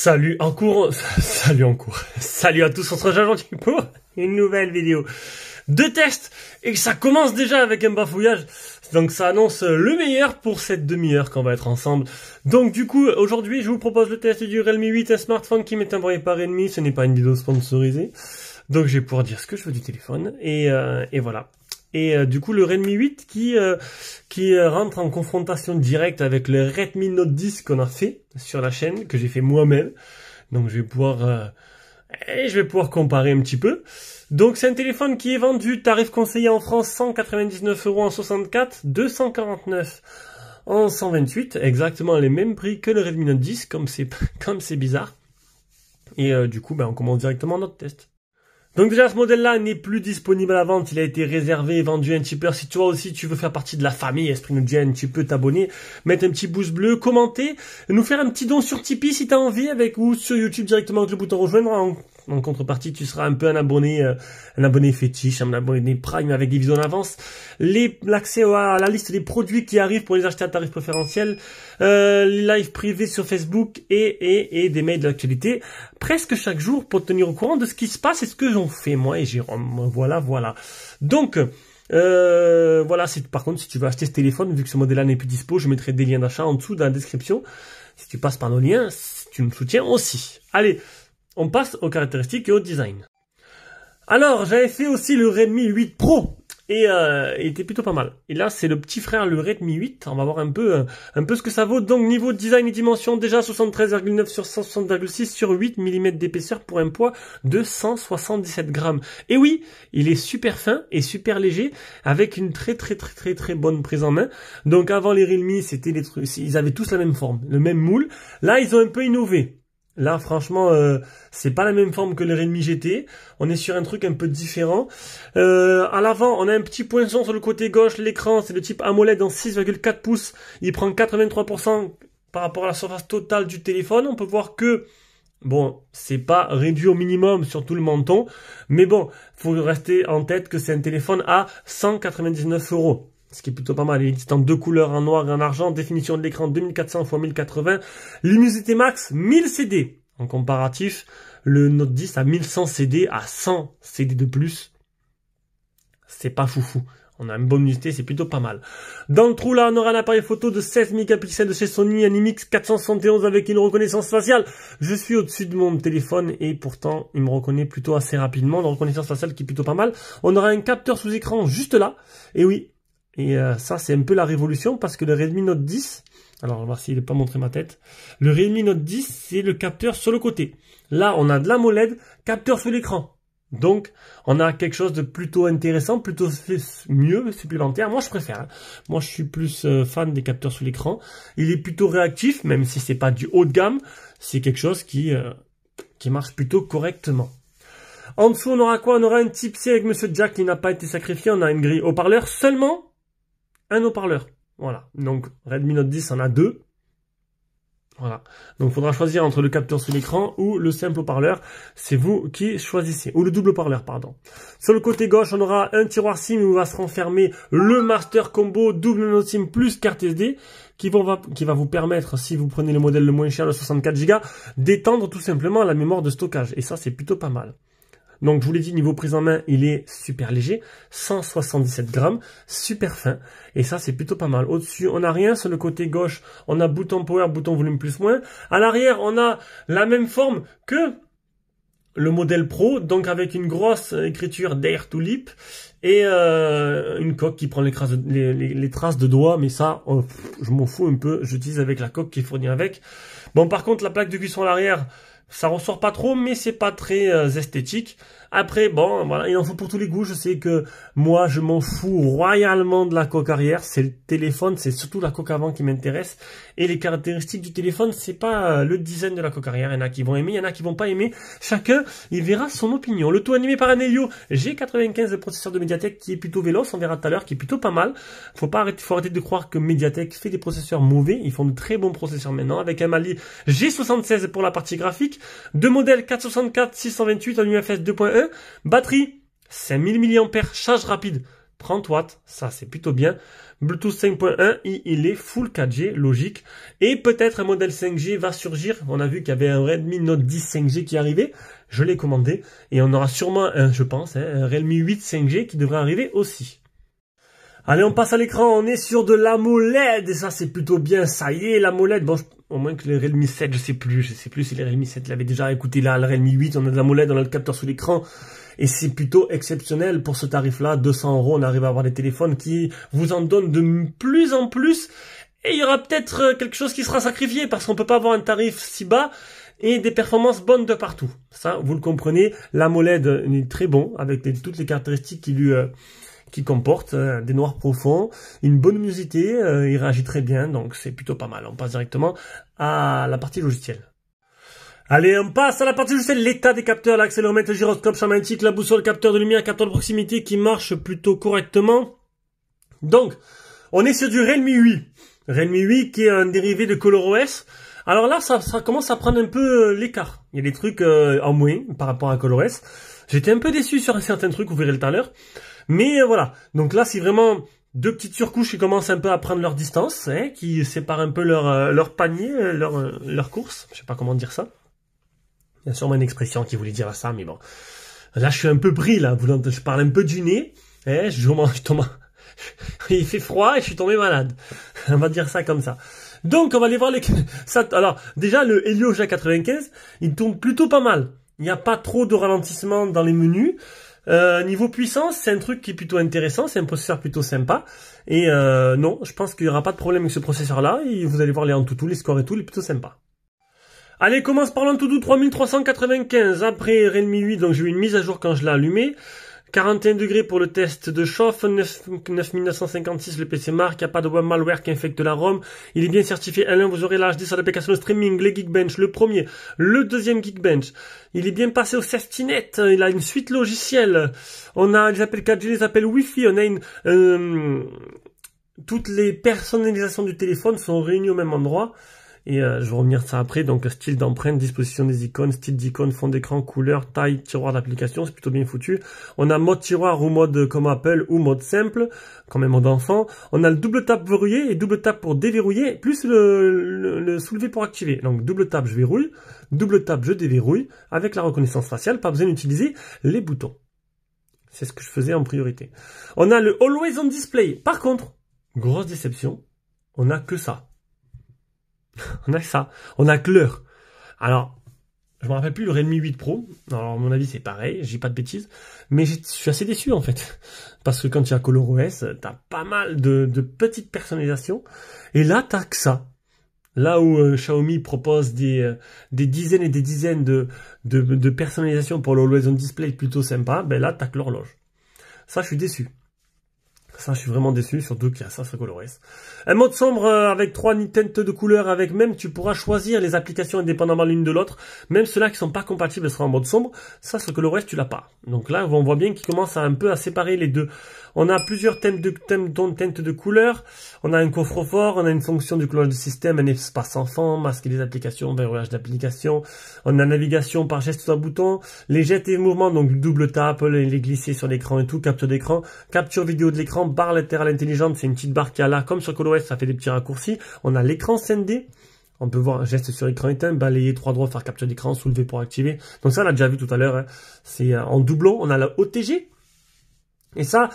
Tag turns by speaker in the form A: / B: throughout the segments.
A: Salut en cours, salut à tous, on se rejoint aujourd'hui pour une nouvelle vidéo de test, et ça commence déjà avec un bafouillage, donc ça annonce le meilleur pour cette demi-heure qu'on va être ensemble. Donc du coup, aujourd'hui je vous propose le test du Realme 8, un smartphone qui m'est envoyé par Redmi, ce n'est pas une vidéo sponsorisée, donc je vais pouvoir dire ce que je veux du téléphone, et voilà. Et du coup le Redmi 8 qui rentre en confrontation directe avec le Redmi Note 10 qu'on a fait sur la chaîne, que j'ai fait moi-même. Donc je vais pouvoir comparer un petit peu. Donc c'est un téléphone qui est vendu, tarif conseillé en France 199 € en 64, 249 en 128, exactement les mêmes prix que le Redmi Note 10, comme c'est bizarre. Et du coup on commence directement notre test. Donc déjà ce modèle-là n'est plus disponible à la vente, il a été réservé et vendu un petit peu. Si toi aussi tu veux faire partie de la famille Esprit Nodien, tu peux t'abonner, mettre un petit pouce bleu, commenter, nous faire un petit don sur Tipeee si tu as envie, ou sur YouTube directement avec le bouton rejoindre. En contrepartie, tu seras un peu un abonné fétiche, un abonné Prime avec des vidéos en avance, l'accès à la liste des produits qui arrivent pour les acheter à tarif préférentiel, les lives privés sur Facebook et des mails de l'actualité presque chaque jour pour te tenir au courant de ce qui se passe et ce que j'en fais moi et Jérôme. Voilà. Donc voilà, par contre si tu veux acheter ce téléphone, vu que ce modèle-là n'est plus dispo, je mettrai des liens d'achat en dessous dans la description. Si tu passes par nos liens, tu me soutiens aussi. Allez, on passe aux caractéristiques et au design. Alors, j'avais fait aussi le Redmi 8 Pro et il était plutôt pas mal. Et là, c'est le petit frère, le Redmi 8. On va voir un peu ce que ça vaut. Donc, niveau design et dimension, déjà 73,9 sur 160,6 sur 8 mm d'épaisseur pour un poids de 177 grammes. Et oui, il est super fin et super léger avec une très bonne prise en main. Donc, avant les Realme, ils avaient tous la même forme, le même moule. Là, ils ont un peu innové. Là, franchement, c'est pas la même forme que le Redmi GT. On est sur un truc un peu différent. À l'avant, on a un petit poinçon sur le côté gauche. L'écran, c'est le type AMOLED en 6,4 pouces. Il prend 83% par rapport à la surface totale du téléphone. On peut voir que, bon, c'est pas réduit au minimum sur tout le menton. Mais bon, faut rester en tête que c'est un téléphone à 199 €. Ce qui est plutôt pas mal. Il existe en deux couleurs, en noir et en argent. Définition de l'écran 2400 x 1080. Luminosité max 1000 CD. En comparatif, le Note 10 a 1100 CD à 100 CD de plus. C'est pas foufou. On a une bonne luminosité, c'est plutôt pas mal. Dans le trou, là, on aura un appareil photo de 16 mégapixels de chez Sony, un IMX471 avec une reconnaissance faciale. Je suis au-dessus de mon téléphone et pourtant, il me reconnaît plutôt assez rapidement. La reconnaissance faciale qui est plutôt pas mal. On aura un capteur sous écran juste là. Et oui. Et ça, c'est un peu la révolution parce que le Redmi Note 10, alors on va voir s'il n'est pas montré ma tête. Le Redmi Note 10, c'est le capteur sur le côté. Là, on a de l'AMOLED, capteur sur l'écran. Donc, on a quelque chose de plutôt intéressant, plutôt mieux, supplémentaire. Moi, je préfère. Hein. Moi, je suis plus fan des capteurs sur l'écran. Il est plutôt réactif, même si c'est pas du haut de gamme. C'est quelque chose qui marche plutôt correctement. En dessous, on aura quoi? On aura un type C avec Monsieur Jack qui n'a pas été sacrifié. On a une grille haut-parleur seulement. Un haut-parleur, voilà. Donc Redmi Note 10 en a deux. Voilà. Donc il faudra choisir entre le capteur sur l'écran ou le simple haut-parleur. C'est vous qui choisissez. Ou le double haut-parleur, pardon. Sur le côté gauche, on aura un tiroir SIM où va se renfermer le Master Combo double Nano SIM plus carte SD qui va vous permettre, si vous prenez le modèle le moins cher, le 64 Go, d'étendre tout simplement la mémoire de stockage. Et ça, c'est plutôt pas mal. Donc, je vous l'ai dit, niveau prise en main, il est super léger, 177 grammes, super fin. Et ça, c'est plutôt pas mal. Au-dessus, on n'a rien. Sur le côté gauche, on a bouton power, bouton volume plus moins. À l'arrière, on a la même forme que le modèle Pro, donc avec une grosse écriture Dare to Leap et une coque qui prend les traces de doigts. Mais ça, je m'en fous un peu. J'utilise avec la coque qui est fournie avec. Bon, par contre, la plaque de cuisson à l'arrière, Ça ressort pas trop, mais c'est pas très esthétique. Après, bon, voilà, il en faut pour tous les goûts. Je sais que moi, je m'en fous royalement de la coque arrière. C'est le téléphone, c'est surtout la coque avant qui m'intéresse. Et les caractéristiques du téléphone, c'est pas le design de la coque arrière. Il y en a qui vont aimer, il y en a qui vont pas aimer. Chacun, il verra son opinion. Le tout animé par un Helio G95, le processeur de Mediatek qui est plutôt véloce. On verra tout à l'heure, qui est plutôt pas mal. Faut arrêter de croire que Mediatek fait des processeurs mauvais. Ils font de très bons processeurs maintenant, avec un Mali G76 pour la partie graphique. Deux modèles 464, 628 en UFS 2.1. Batterie, 5000 mAh, charge rapide, 30 watts, ça c'est plutôt bien. Bluetooth 5.1, il est full 4G, logique. Et peut-être un modèle 5G va surgir. On a vu qu'il y avait un Redmi Note 10 5G qui arrivait. Je l'ai commandé. Et on aura sûrement je pense, un Realme 8 5G qui devrait arriver aussi. Allez, on passe à l'écran. On est sur de l'AMOLED. Et ça, c'est plutôt bien. Ça y est, l'AMOLED. Bon, au moins que le Realme 7, je sais plus si les Realme 7 l'avaient déjà écouté là. Le Realme 8, on a de l'AMOLED, on a le capteur sous l'écran. Et c'est plutôt exceptionnel pour ce tarif-là. 200 €, on arrive à avoir des téléphones qui vous en donnent de plus en plus. Et il y aura peut-être quelque chose qui sera sacrifié parce qu'on peut pas avoir un tarif si bas et des performances bonnes de partout. Ça, vous le comprenez. L'AMOLED est très bon avec toutes les caractéristiques qui comporte des noirs profonds, une bonne luminosité, il réagit très bien, donc c'est plutôt pas mal. On passe directement à la partie logicielle. Allez, on passe à la partie logicielle, l'état des capteurs, l'accéléromètre, le gyroscope, champ magnétique, la boussole, capteur de lumière, capteur de proximité qui marche plutôt correctement. Donc, on est sur du Realme 8. Realme 8 qui est un dérivé de ColorOS. Alors là, ça commence à prendre un peu l'écart. Il y a des trucs en moins par rapport à ColorOS. J'étais un peu déçu sur certains trucs, vous verrez tout à l'heure. Mais voilà, donc là c'est vraiment deux petites surcouches qui commencent un peu à prendre leur distance, hein, qui séparent un peu leur panier, leur course, je sais pas comment dire ça. Il y a sûrement une expression qui voulait dire ça, mais bon. Là je suis un peu pris, là, je parle un peu du nez, hein, il fait froid et je suis tombé malade. On va dire ça comme ça. Donc on va aller voir alors déjà le Helio G95, il tourne plutôt pas mal. Il n'y a pas trop de ralentissement dans les menus. Niveau puissance, c'est un truc qui est plutôt intéressant, c'est un processeur plutôt sympa. Et non, je pense qu'il n'y aura pas de problème avec ce processeur-là. Et vous allez voir les Antutu, les scores et tout, il est plutôt sympa. Allez, commence par l'Antutu 3395. Après Realme 8, donc j'ai eu une mise à jour quand je l'ai allumé. 41 degrés pour le test de chauffe, 9956 le PC marque, il n'y a pas de web malware qui infecte la ROM, il est bien certifié L1, vous aurez l'HD sur l'application de streaming, les Geekbench, le premier, le deuxième Geekbench, il est bien passé au Safety.net, il a une suite logicielle, on a les appels 4G, les appels Wi-Fi, on a toutes les personnalisations du téléphone sont réunies au même endroit. Et je vais revenir ça après, donc style d'empreinte, disposition des icônes, style d'icône, fond d'écran, couleur, taille, tiroir d'application, c'est plutôt bien foutu. On a mode tiroir ou mode comme Apple ou mode simple, comme un mode enfant. On a le double tap verrouillé et double tap pour déverrouiller, plus le soulever pour activer. Donc double tap je verrouille, double tap je déverrouille, avec la reconnaissance faciale, pas besoin d'utiliser les boutons. C'est ce que je faisais en priorité. On a le Always on Display. Par contre, grosse déception, on n'a que ça. On a ça, on a que l'heure. Alors, je me rappelle plus le Realme 8 Pro. Alors, à mon avis, c'est pareil, j'ai pas de bêtises. Mais je suis assez déçu, en fait. Parce que quand tu as ColorOS, t'as pas mal de petites personnalisations. Et là, t'as que ça. Là où Xiaomi propose des dizaines et des dizaines de personnalisations pour l'Always on Display plutôt sympa, ben là, t'as que l'horloge. Ça, je suis déçu. Ça, je suis vraiment déçu, surtout qu'il y a ça sur ColorOS. Un mode sombre avec 3 teintes de couleurs, avec même, tu pourras choisir les applications indépendamment l'une de l'autre. Même ceux-là qui sont pas compatibles seront en mode sombre. Ça, sur ColorOS, tu l'as pas. Donc là, on voit bien qu'il commence un peu à séparer les deux. On a plusieurs teintes de couleurs. On a un coffre-fort, on a une fonction du cloche de système, un espace enfant, masquer les applications, verrouillage d'applications. On a navigation par geste d'un bouton, les gestes et mouvements, donc double tap, les glisser sur l'écran et tout, capture d'écran, capture vidéo de l'écran, barre latérale intelligente, c'est une petite barre qui a là, comme sur ColorOS, ça fait des petits raccourcis. On a l'écran scindé. On peut voir un geste sur écran éteint, balayer 3 droits, faire capture d'écran, soulever pour activer. Donc ça, on l'a déjà vu tout à l'heure. Hein. C'est en doublon, on a la OTG. Et ça,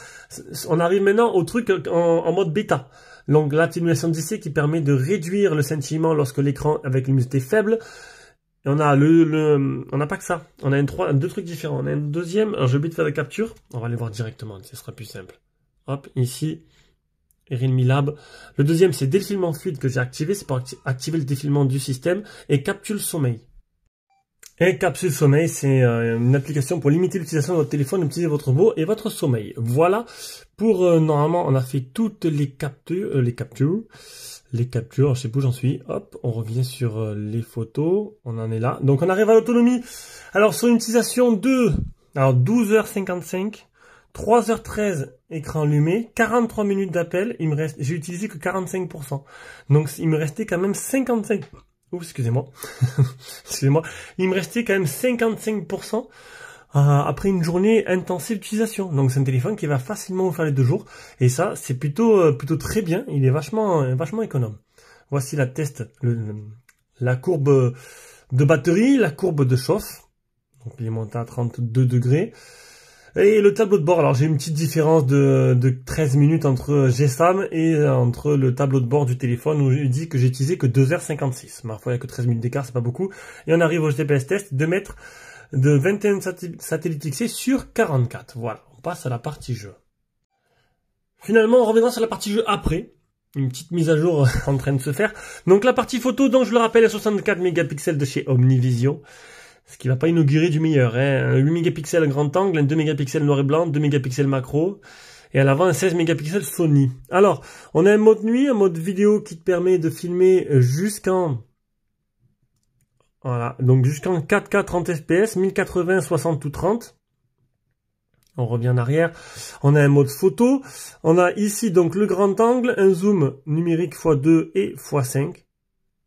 A: on arrive maintenant au truc en mode bêta. Donc l'atténuation d'essai qui permet de réduire le scintillement lorsque l'écran avec luminosité faible. Et on a on n'a pas que ça. On a deux trucs différents. On a un deuxième. Alors j'ai oublié de faire la capture. On va aller voir directement. Ce sera plus simple. Hop, ici. Realme Lab. Le deuxième, c'est défilement fluide que j'ai activé. C'est pour activer le défilement du système et capture le sommeil. Et Capsule Sommeil, c'est une application pour limiter l'utilisation de votre téléphone, optimiser votre repos et votre sommeil. Voilà pour, normalement, on a fait toutes les captures, je sais plus où j'en suis. Hop, on revient sur les photos, on en est là. Donc on arrive à l'autonomie. Alors sur une utilisation de 12h55, 3h13 écran allumé, 43 minutes d'appel, j'ai utilisé que 45%. Donc il me restait quand même 55. Excusez-moi. Excusez-moi. Il me restait quand même 55% après une journée intensive d'utilisation. Donc c'est un téléphone qui va facilement vous faire les 2 jours. Et ça, c'est plutôt très bien. Il est vachement économe. Voici la test, la courbe de batterie, la courbe de chauffe. Donc il est monté à 32 degrés. Et le tableau de bord, alors j'ai une petite différence de 13 minutes entre GSM et entre le tableau de bord du téléphone où il dit que j'ai utilisé que 2h56. Ma foi, il n'y a que 13 minutes d'écart, c'est pas beaucoup. Et on arrive au GPS test de mettre de 21 satellites fixés sur 44. Voilà, on passe à la partie jeu. Finalement, on reviendra sur la partie jeu après. Une petite mise à jour en train de se faire. Donc la partie photo, donc je le rappelle, est 64 mégapixels de chez Omnivision. Ce qui va pas inaugurer du meilleur, hein. Un 8 mégapixels grand angle, un 2 mégapixels noir et blanc, 2 mégapixels macro, et à l'avant un 16 mégapixels Sony. Alors, on a un mode nuit, un mode vidéo qui te permet de filmer jusqu'en 4K 30 fps, 1080, 60 ou 30. On revient en arrière. On a un mode photo. On a ici donc le grand angle, un zoom numérique x2 et x5.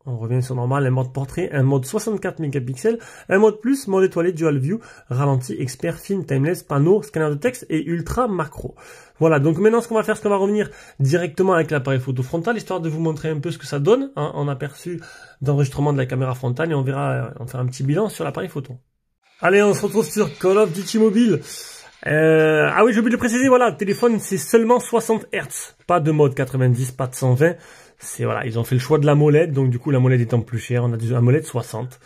A: On revient sur normal, un mode portrait, un mode 64 mégapixels, un mode plus, mode étoilé, dual view, ralenti, expert, film, timeless, panneau, scanner de texte et ultra macro. Voilà, donc maintenant ce qu'on va faire, c'est qu'on va revenir directement avec l'appareil photo frontal, histoire de vous montrer un peu ce que ça donne, hein, en aperçu d'enregistrement de la caméra frontale, et on verra, on fera un petit bilan sur l'appareil photo. Allez, on se retrouve sur Call of Duty Mobile. Ah oui, j'ai oublié de le préciser, voilà, le téléphone c'est seulement 60 Hz, pas de mode 90, pas de 120. C'est voilà, ils ont fait le choix de la molette, donc du coup la molette étant plus chère, on a un molette 60.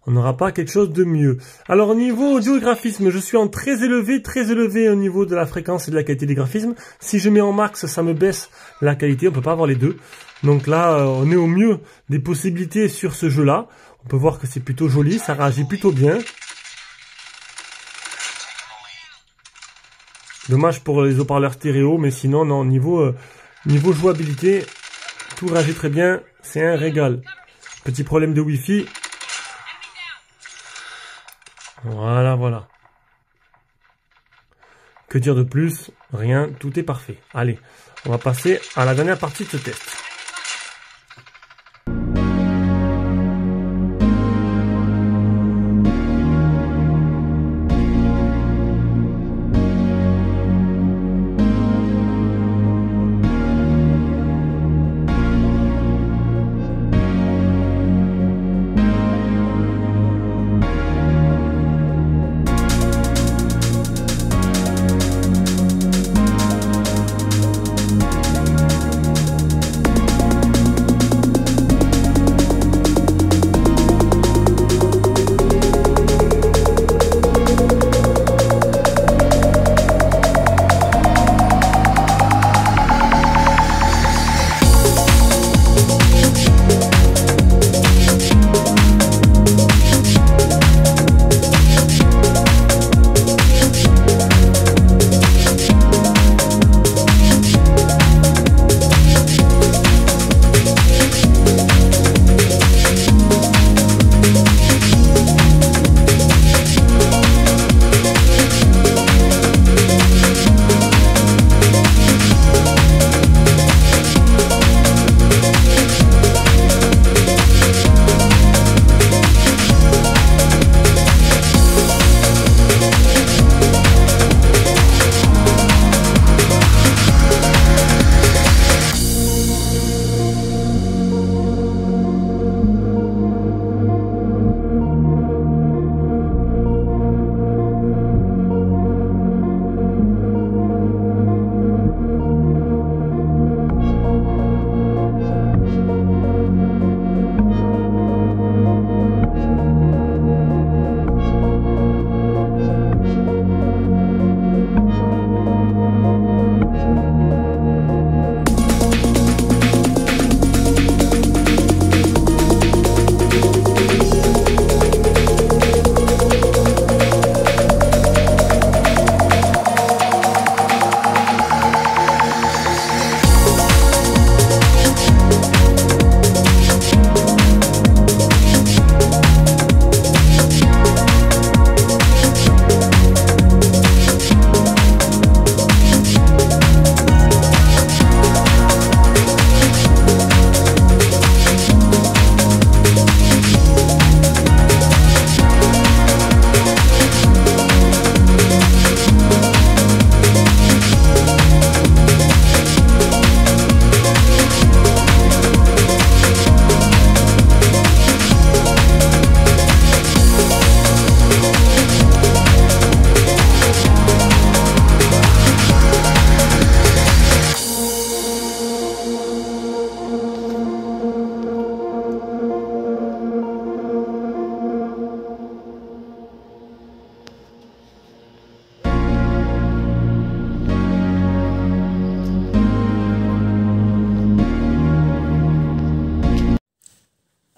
A: On n'aura pas quelque chose de mieux. Alors au niveau audio et graphisme, je suis en très élevé au niveau de la fréquence et de la qualité des graphismes. Si je mets en max, ça me baisse la qualité, on peut pas avoir les deux. Donc là, on est au mieux des possibilités sur ce jeu-là. On peut voir que c'est plutôt joli, ça réagit plutôt bien. Dommage pour les haut-parleurs stéréo, mais sinon, non, niveau jouabilité, tout réagit très bien, c'est un régal. Petit problème de Wi-Fi. Voilà. Que dire de plus? Rien, tout est parfait. Allez, on va passer à la dernière partie de ce test.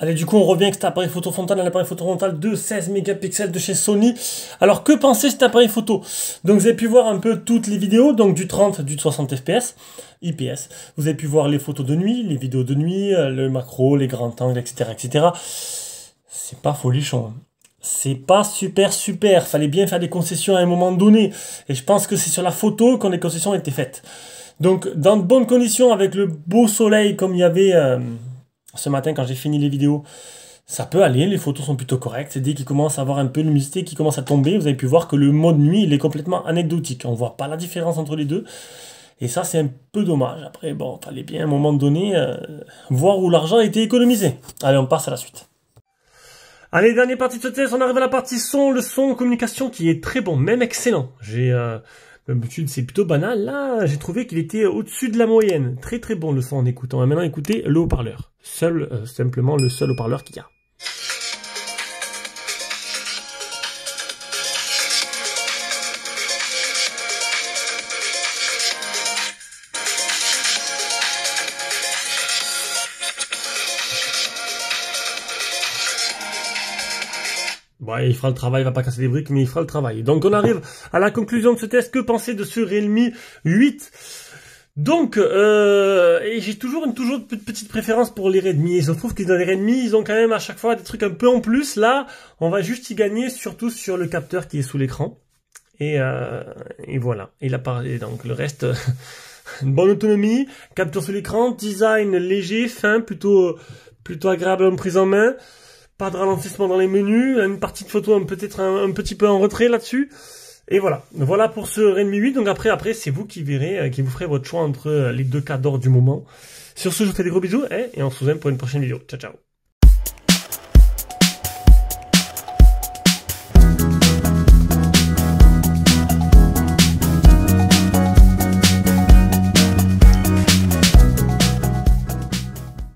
A: Allez, du coup, on revient avec cet appareil photo frontal, un appareil photo frontal de 16 mégapixels de chez Sony. Alors, que penser de cet appareil photo? Donc, vous avez pu voir un peu toutes les vidéos, donc du 30, du 60 fps, IPS. Vous avez pu voir les photos de nuit, les vidéos de nuit, le macro, les grands angles, etc., etc. C'est pas folichon. C'est pas super. Fallait bien faire des concessions à un moment donné. Et je pense que c'est sur la photo quand les concessions ont été faites. Donc, dans de bonnes conditions, avec le beau soleil comme il y avait ce matin quand j'ai fini les vidéos, ça peut aller, les photos sont plutôt correctes. C'est dès qu'il commence à avoir un peu de luminosité qui commence à tomber, vous avez pu voir que le mode nuit, il est complètement anecdotique. On ne voit pas la différence entre les deux. Et ça, c'est un peu dommage. Après, bon, fallait bien à un moment donné voir où l'argent a été économisé. Allez, on passe à la suite. Allez, dernière partie de ce test, on arrive à la partie son, le son communication qui est très bon, même excellent. D'habitude, c'est plutôt banal. Là, j'ai trouvé qu'il était au-dessus de la moyenne. Très bon le son en écoutant. Et maintenant, écoutez le haut-parleur. Simplement le seul haut-parleur qu'il y a. Ouais, il fera le travail, il va pas casser des briques, mais il fera le travail. Donc on arrive à la conclusion de ce test. Que penser de ce Realme 8? Donc, et j'ai toujours une petite préférence pour les Redmi. Il se trouve que dans les Redmi, ils ont quand même à chaque fois des trucs un peu en plus. Là, on va juste y gagner, surtout sur le capteur qui est sous l'écran. Et voilà. Il a parlé. Donc le reste, une bonne autonomie, capteur sous l'écran, design léger, fin, plutôt agréable en prise en main. Pas de ralentissement dans les menus, une partie de photo peut-être un petit peu en retrait là-dessus. Et voilà. Voilà pour ce Redmi 8. Donc après, c'est vous qui verrez, qui vous ferez votre choix entre les deux cas d'or du moment. Sur ce, je vous fais des gros bisous et on se revoit pour une prochaine vidéo. Ciao, ciao.